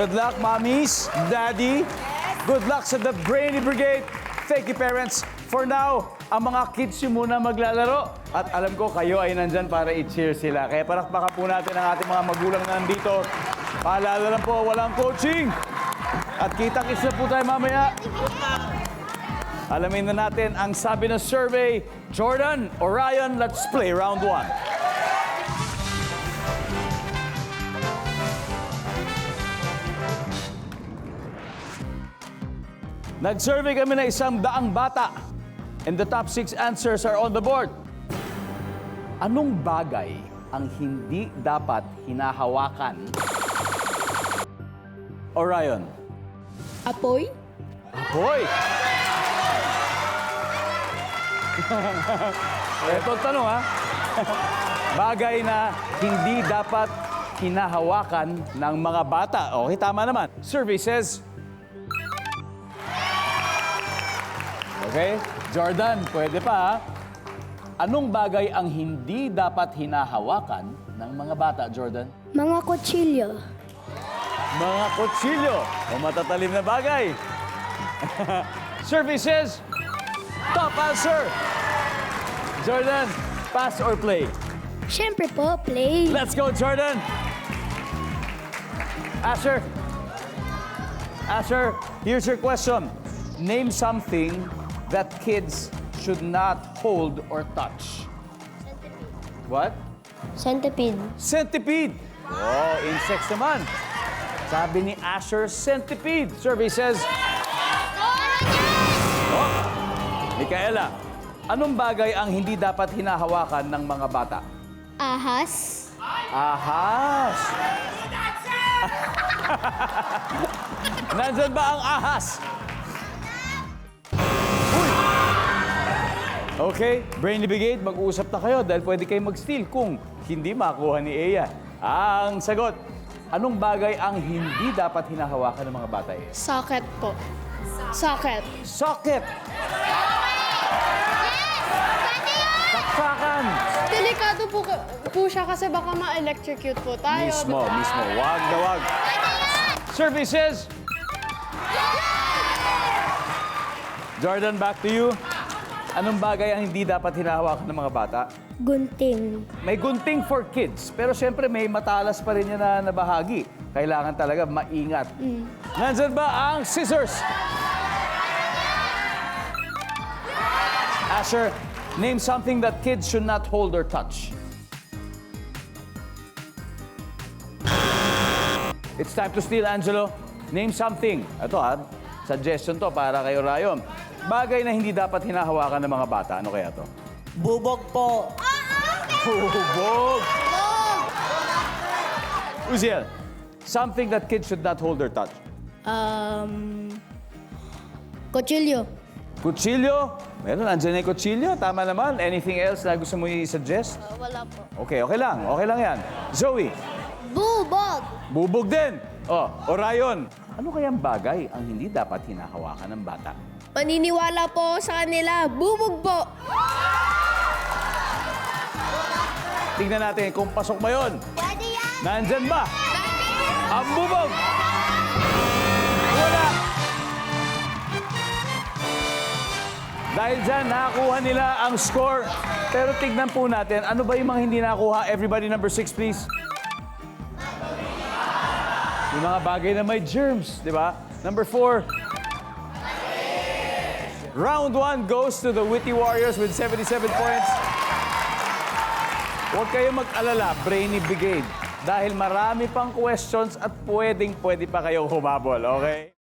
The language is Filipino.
Good luck, mommies, daddy. Good luck sa The Brainy Brigade. Thank you, parents. For now, ang mga kids yung muna maglalaro. At alam ko, kayo ay nandyan para i-cheer sila. Kaya palakpakan po natin ang ating mga magulang na nandito. Paalala lang po, walang coaching. At kita-kits na po tayo mamaya. Alamin na natin ang sabi ng survey. Jordan, Orion, let's play round 1. Nag-survey kami na 100 bata. And the top 6 answers are on the board. Anong bagay ang hindi dapat hinahawakan? Orion. Apoy? Apoy! Ito ang tanong, ha? Bagay na hindi dapat hinahawakan ng mga bata. Okay, tama naman. Survey says... Okay, Jordan, pwede pa, ha? Anong bagay ang hindi dapat hinahawakan ng mga bata, Jordan? Mga kutsilyo. Mga kutsilyo o matatalim na bagay. Survey says, top answer. Jordan, pass or play? Siyempre po, play. Let's go, Jordan. Asher. Asher, here's your question. Name something that kids should not hold or touch. What? Centipede. Centipede. Oh, insects naman. Sabi ni Asher, centipede. Survey says... Oh, Micaela, anong bagay ang hindi dapat hinahawakan ng mga bata? Ahas. Ahas. Nandyan ba ang ahas? Uy! Okay, Brainy Brigade, mag-uusap na kayo dahil pwede kayo mag-steal kung hindi makuha ni Eya. Ang sagot, anong bagay ang hindi dapat hinahawakan ng mga bata? Socket po. Socket. Socket! Saksakan! Delikado po siya kasi baka ma-electrocute po tayo. Mismo. Wag na wag. Survey says... Jordan, back to you. Anong bagay ang hindi dapat hinahawakan ng mga bata? Gunting. May gunting for kids, pero siyempre may matalas pa rin yan na bahagi. Kailangan talaga maingat. Nandyan ba ang scissors? Asher, name something that kids should not hold or touch. It's time to steal, Angelo. Name something. Ito suggestion to para kayo, Rayon. Bagay na hindi dapat hinahawakan ng mga bata. Ano kaya to? Bubog po. Bubog! Uziel, something that kids should not hold or touch. Kutsilyo. Kutsilyo? Meron, andyan na yung kutsilyo. Tama naman. Anything else na gusto mo i-suggest? Wala po. Okay lang. Okay lang yan. Zoe, Bubog. bubog din. Oh, Orion, ano kayang bagay ang hindi dapat hinahawakan ng bata? Paniniwala po sa kanila. Bubog po. Tingnan natin kung pasok ba yun. Nandyan ba? Ang bubog! Wala! Dahil dyan, nakakuha nila ang score. Pero tignan po natin, ano ba yung mga hindi nakakuha? Everybody, number 6, please. Yung mga bagay na may germs, di ba? Number 4. Round 1 goes to the Witty Warriors with 77 points. Huwag kayong mag-alala, Brainy Brigade. Dahil marami pang questions at pwede pa kayong humabol, okay?